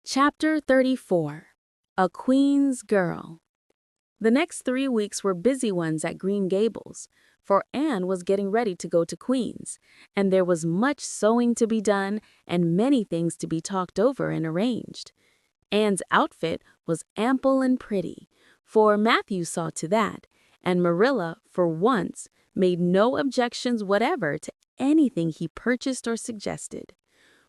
Chapter 34. A Queen's Girl. The next 3 weeks were busy ones at Green Gables, for Anne was getting ready to go to Queen's, and there was much sewing to be done and many things to be talked over and arranged. Anne's outfit was ample and pretty, for Matthew saw to that, and Marilla, for once, made no objections whatever to anything he purchased or suggested.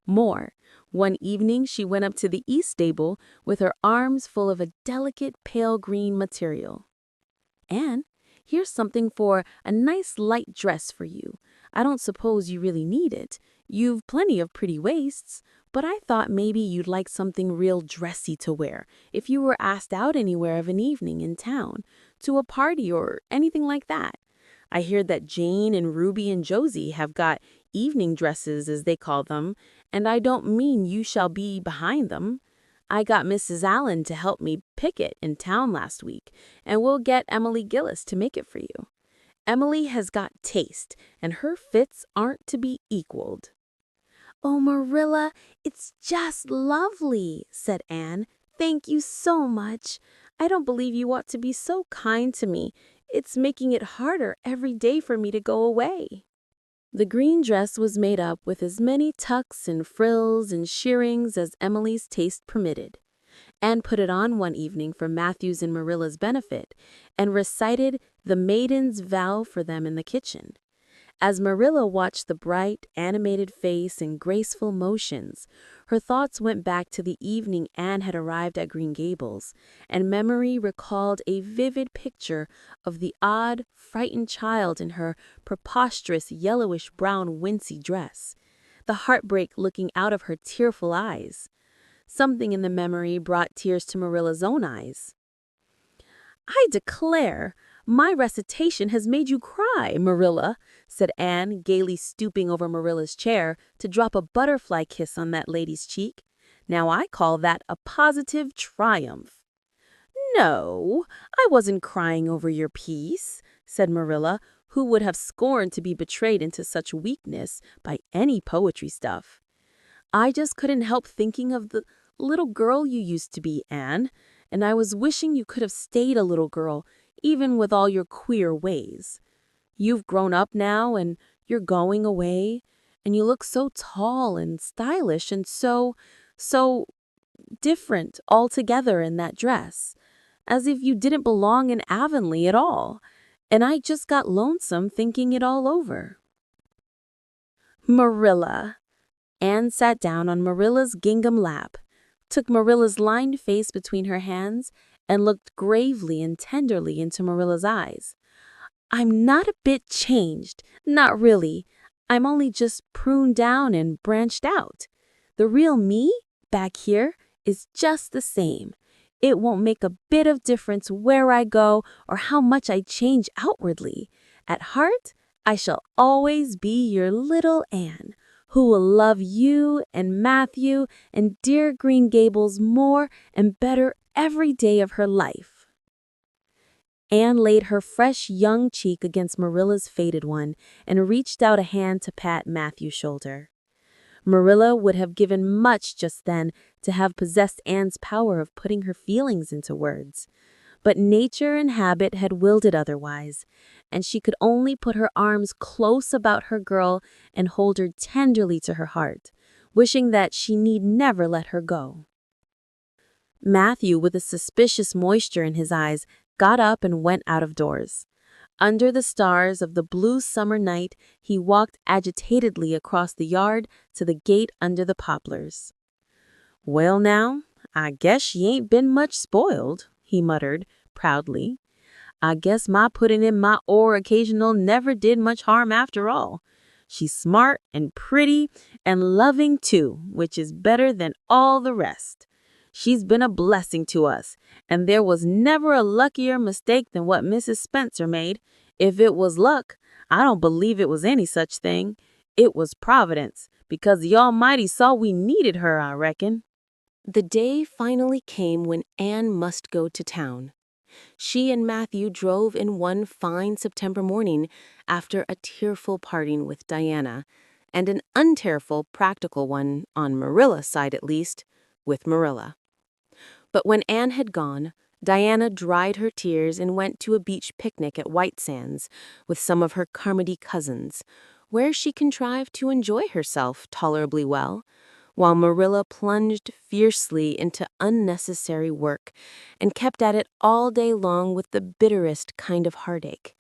More, one evening she went up to the east stable with her arms full of a delicate pale green material. "Anne, here's something for a nice light dress for you. I don't suppose you really need it. You've plenty of pretty waists, but I thought maybe you'd like something real dressy to wear if you were asked out anywhere of an evening in town, to a party or anything like that. I hear that Jane and Ruby and Josie have got evening dresses, as they call them, and I don't mean you shall be behind them. I got Mrs. Allen to help me pick it in town last week, and we'll get Emily Gillis to make it for you. Emily has got taste, and her fits aren't to be equaled." "Oh, Marilla, it's just lovely," said Anne. "Thank you so much. I don't believe you ought to be so kind to me. It's making it harder every day for me to go away." The green dress was made up with as many tucks and frills and shirrings as Emily's taste permitted. Anne put it on one evening for Matthew's and Marilla's benefit, and recited the Maiden's Vow for them in the kitchen. As Marilla watched the bright, animated face and graceful motions, her thoughts went back to the evening Anne had arrived at Green Gables, and memory recalled a vivid picture of the odd, frightened child in her preposterous yellowish-brown wincey dress, the heartbreak looking out of her tearful eyes. Something in the memory brought tears to Marilla's own eyes. "I declare, my recitation has made you cry, Marilla," said Anne, gaily stooping over Marilla's chair to drop a butterfly kiss on that lady's cheek. "Now I call that a positive triumph." "No, I wasn't crying over your piece," said Marilla, who would have scorned to be betrayed into such weakness by any poetry stuff. "I just couldn't help thinking of the little girl you used to be, Anne, and I was wishing you could have stayed a little girl, even with all your queer ways. You've grown up now, and you're going away, and you look so tall and stylish and so different altogether in that dress, as if you didn't belong in Avonlea at all, and I just got lonesome thinking it all over." "Marilla." Anne sat down on Marilla's gingham lap, took Marilla's lined face between her hands, and looked gravely and tenderly into Marilla's eyes. "I'm not a bit changed, not really. I'm only just pruned down and branched out. The real me, back here, is just the same. It won't make a bit of difference where I go or how much I change outwardly. At heart, I shall always be your little Anne, who will love you and Matthew and dear Green Gables more and better every day of her life." Anne laid her fresh young cheek against Marilla's faded one and reached out a hand to pat Matthew's shoulder. Marilla would have given much just then to have possessed Anne's power of putting her feelings into words. But nature and habit had willed it otherwise, and she could only put her arms close about her girl and hold her tenderly to her heart, wishing that she need never let her go. Matthew, with a suspicious moisture in his eyes, got up and went out of doors. Under the stars of the blue summer night, he walked agitatedly across the yard to the gate under the poplars. "Well now, I guess she ain't been much spoiled," he muttered proudly. "I guess my putting in my oar occasional never did much harm after all. She's smart and pretty and loving too, which is better than all the rest. She's been a blessing to us, and there was never a luckier mistake than what Mrs. Spencer made. If it was luck, I don't believe it was any such thing. It was Providence, because the Almighty saw we needed her, I reckon." The day finally came when Anne must go to town. She and Matthew drove in one fine September morning after a tearful parting with Diana, and an unterful practical one, on Marilla's side at least, with Marilla. But when Anne had gone, Diana dried her tears and went to a beach picnic at White Sands with some of her Carmody cousins, where she contrived to enjoy herself tolerably well, while Marilla plunged fiercely into unnecessary work and kept at it all day long with the bitterest kind of heartache.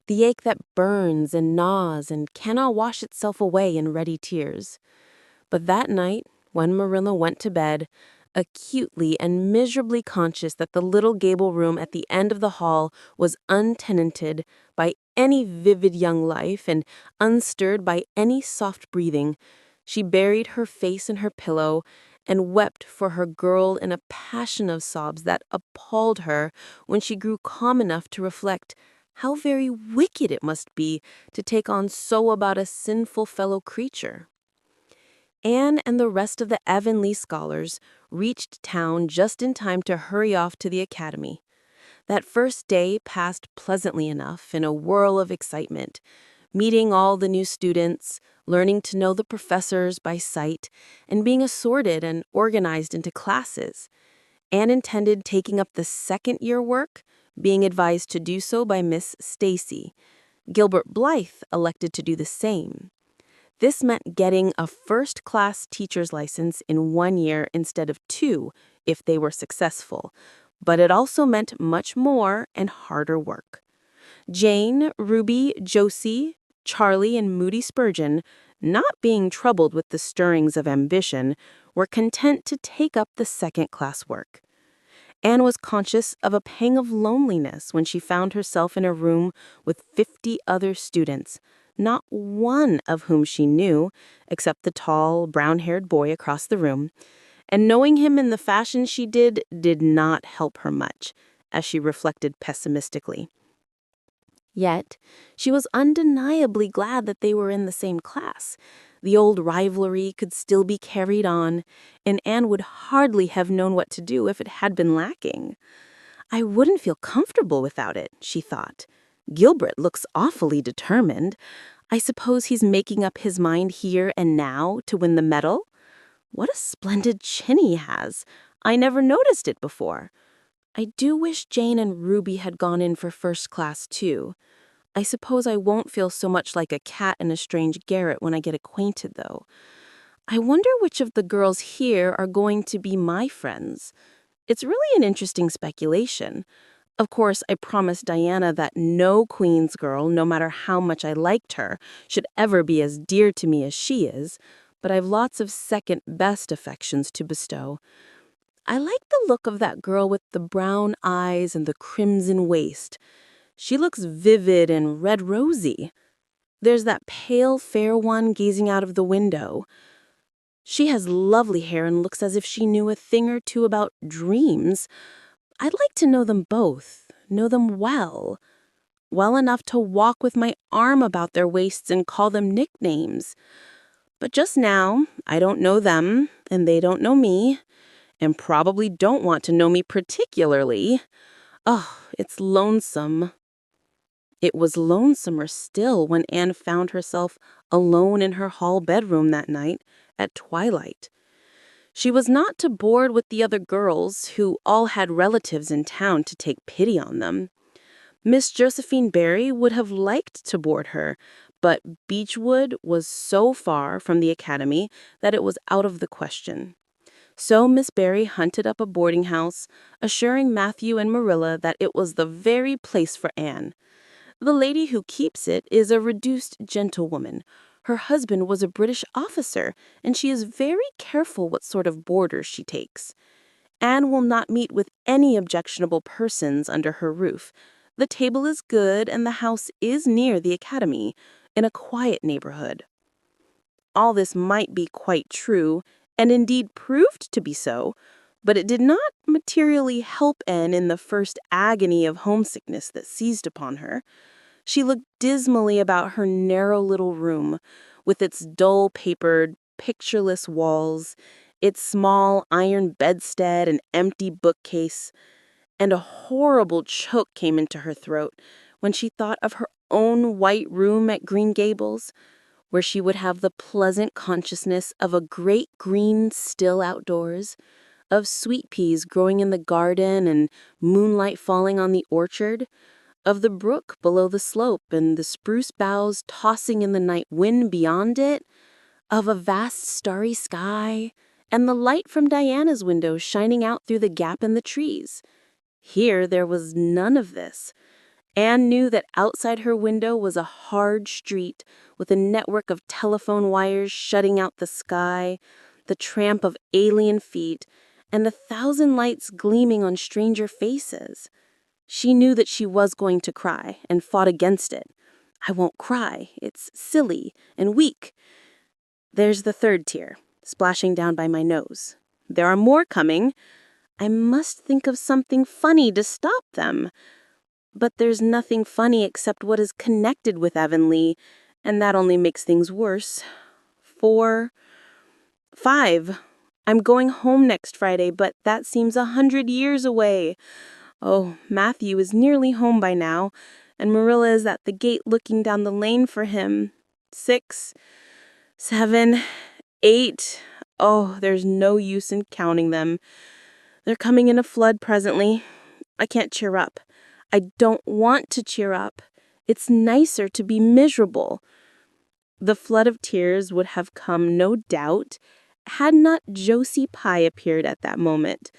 The ache that burns and gnaws and cannot wash itself away in ready tears. But that night, when Marilla went to bed, acutely and miserably conscious that the little gable room at the end of the hall was untenanted by any vivid young life and unstirred by any soft breathing, she buried her face in her pillow and wept for her girl in a passion of sobs that appalled her when she grew calm enough to reflect how very wicked it must be to take on so about a sinful fellow creature. Anne and the rest of the Avonlea scholars reached town just in time to hurry off to the academy. That first day passed pleasantly enough in a whirl of excitement, meeting all the new students, learning to know the professors by sight, and being assorted and organized into classes. Anne intended taking up the second-year work, being advised to do so by Miss Stacy. Gilbert Blythe elected to do the same. This meant getting a first-class teacher's license in 1 year instead of 2 if they were successful, but it also meant much more and harder work. Jane, Ruby, Josie, Charlie, and Moody Spurgeon, not being troubled with the stirrings of ambition, were content to take up the second-class work. Anne was conscious of a pang of loneliness when she found herself in a room with 50 other students, not one of whom she knew, except the tall, brown-haired boy across the room, and knowing him in the fashion she did not help her much, as she reflected pessimistically. Yet, she was undeniably glad that they were in the same class. The old rivalry could still be carried on, and Anne would hardly have known what to do if it had been lacking. I wouldn't feel comfortable without it, she thought. Gilbert looks awfully determined. I suppose he's making up his mind here and now to win the medal? What a splendid chin he has. I never noticed it before. I do wish Jane and Ruby had gone in for first class, too. I suppose I won't feel so much like a cat in a strange garret when I get acquainted, though. I wonder which of the girls here are going to be my friends. It's really an interesting speculation. Of course, I promised Diana that no Queen's girl, no matter how much I liked her, should ever be as dear to me as she is, but I've lots of second-best affections to bestow. I like the look of that girl with the brown eyes and the crimson waist. She looks vivid and red-rosy. There's that pale, fair one gazing out of the window. She has lovely hair and looks as if she knew a thing or two about dreams. I'd like to know them both, know them well enough to walk with my arm about their waists and call them nicknames. But just now, I don't know them, and they don't know me, and probably don't want to know me particularly. Oh, it's lonesome. It was lonesomer still when Anne found herself alone in her hall bedroom that night at twilight. She was not to board with the other girls, who all had relatives in town to take pity on them. Miss Josephine Barry would have liked to board her, but Beechwood was so far from the academy that it was out of the question. So Miss Barry hunted up a boarding house, assuring Matthew and Marilla that it was the very place for Anne. The lady who keeps it is a reduced gentlewoman. Her husband was a British officer, and she is very careful what sort of boarders she takes. Anne will not meet with any objectionable persons under her roof. The table is good, and the house is near the academy, in a quiet neighborhood. All this might be quite true, and indeed proved to be so, but it did not materially help Anne in the first agony of homesickness that seized upon her. She looked dismally about her narrow little room, with its dull-papered, pictureless walls, its small iron bedstead and empty bookcase, and a horrible choke came into her throat when she thought of her own white room at Green Gables, where she would have the pleasant consciousness of a great green still outdoors, of sweet peas growing in the garden and moonlight falling on the orchard, of the brook below the slope and the spruce boughs tossing in the night wind beyond it, of a vast starry sky, and the light from Diana's window shining out through the gap in the trees. Here there was none of this. Anne knew that outside her window was a hard street with a network of telephone wires shutting out the sky, the tramp of alien feet, and 1,000 lights gleaming on stranger faces. She knew that she was going to cry and fought against it. I won't cry. It's silly and weak. There's the third tear, splashing down by my nose. There are more coming. I must think of something funny to stop them. But there's nothing funny except what is connected with Avonlea, and that only makes things worse. 4, 5. I'm going home next Friday, but that seems 100 years away. Oh, Matthew is nearly home by now, and Marilla is at the gate looking down the lane for him. 6, 7, 8. Oh, there's no use in counting them. They're coming in a flood presently. I can't cheer up. I don't want to cheer up. It's nicer to be miserable. The flood of tears would have come, no doubt, had not Josie Pye appeared at that moment,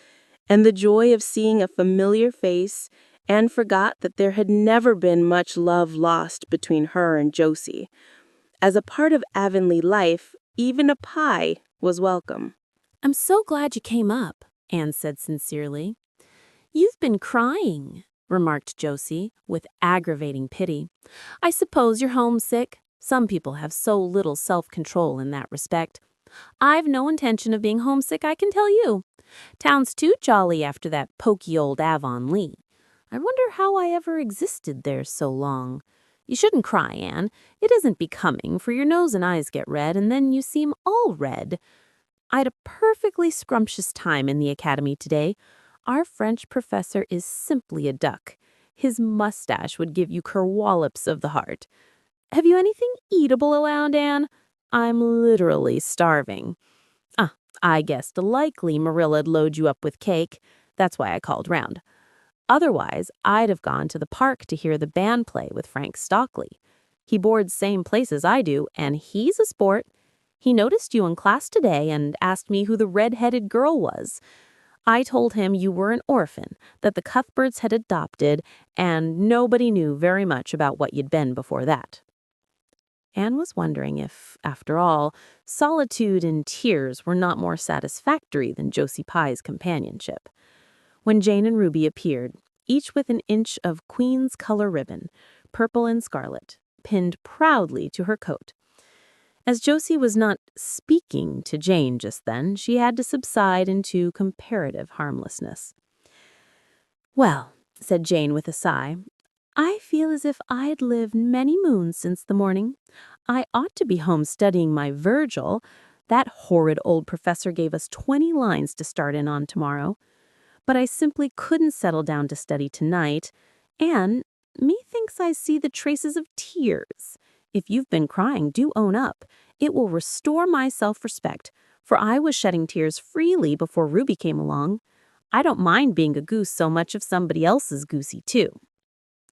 and the joy of seeing a familiar face, Anne forgot that there had never been much love lost between her and Josie. As a part of Avonlea life, even a Pye was welcome. "I'm so glad you came up," Anne said sincerely. "You've been crying," remarked Josie, with aggravating pity. "I suppose you're homesick. Some people have so little self-control in that respect. I've no intention of being homesick, I can tell you. Town's too jolly after that poky old Avonlea. I wonder how I ever existed there so long. You shouldn't cry, Anne. It isn't becoming, for your nose and eyes get red, and then you seem all red. I had a perfectly scrumptious time in the academy today. Our French professor is simply a duck. His mustache would give you kerwallops of the heart. Have you anything eatable around, Anne? I'm literally starving. I guessed likely Marilla'd load you up with cake. That's why I called round. Otherwise, I'd have gone to the park to hear the band play with Frank Stockley. He boards same place as I do, and he's a sport. He noticed you in class today and asked me who the red-headed girl was. I told him you were an orphan, that the Cuthberts had adopted, and nobody knew very much about what you'd been before that." Anne was wondering if, after all, solitude and tears were not more satisfactory than Josie Pye's companionship. When Jane and Ruby appeared, each with an inch of Queen's color ribbon, purple and scarlet, pinned proudly to her coat. As Josie was not speaking to Jane just then, she had to subside into comparative harmlessness. "Well," said Jane with a sigh, "I feel as if I'd lived many moons since the morning. I ought to be home studying my Virgil. That horrid old professor gave us 20 lines to start in on tomorrow. But I simply couldn't settle down to study tonight. And methinks I see the traces of tears. If you've been crying, do own up. It will restore my self-respect, for I was shedding tears freely before Ruby came along. I don't mind being a goose so much if somebody else is goosey too.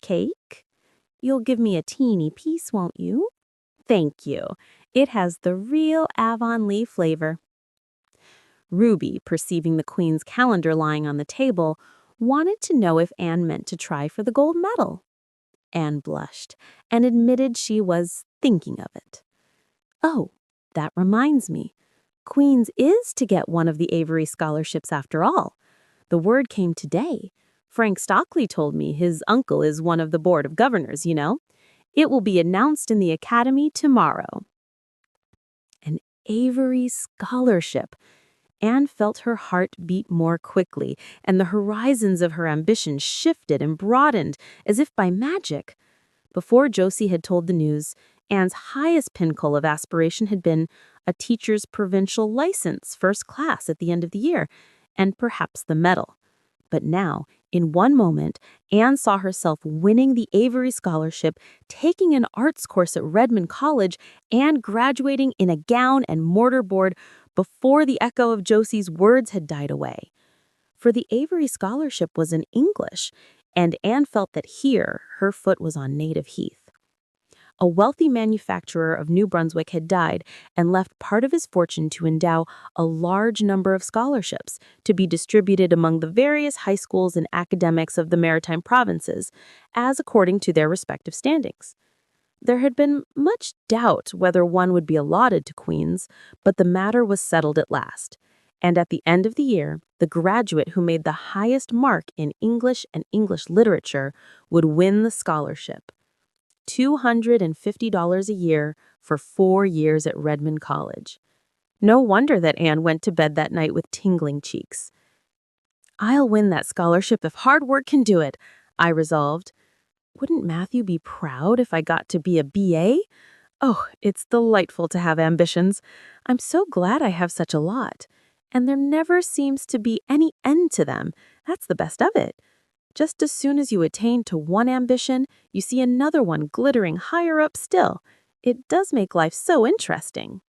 Cake? You'll give me a teeny piece, won't you? Thank you. It has the real Avonlea flavor." Ruby, perceiving the Queen's calendar lying on the table, wanted to know if Anne meant to try for the gold medal. Anne blushed and admitted she was thinking of it. "Oh, that reminds me. Queen's is to get one of the Avery scholarships after all. The word came today. Frank Stockley told me his uncle is one of the board of governors, you know. It will be announced in the academy tomorrow." An Avery scholarship. Anne felt her heart beat more quickly, and the horizons of her ambition shifted and broadened as if by magic. Before Josie had told the news, Anne's highest pinnacle of aspiration had been a teacher's provincial license, first class at the end of the year, and perhaps the medal. But now In one moment, Anne saw herself winning the Avery Scholarship, taking an arts course at Redmond College, and graduating in a gown and mortarboard before the echo of Josie's words had died away. For the Avery Scholarship was in English, and Anne felt that here her foot was on native heath. A wealthy manufacturer of New Brunswick had died and left part of his fortune to endow a large number of scholarships to be distributed among the various high schools and academics of the maritime provinces, as according to their respective standings. There had been much doubt whether one would be allotted to Queen's, but the matter was settled at last. And at the end of the year, the graduate who made the highest mark in English and English literature would win the scholarship. $250 a year for 4 years at Redmond College. No wonder that Anne went to bed that night with tingling cheeks. "I'll win that scholarship if hard work can do it," I resolved. Wouldn't Matthew be proud if I got to be a BA? Oh, it's delightful to have ambitions. I'm so glad I have such a lot. And there never seems to be any end to them. That's the best of it. Just as soon as you attain to one ambition, you see another one glittering higher up still. It does make life so interesting.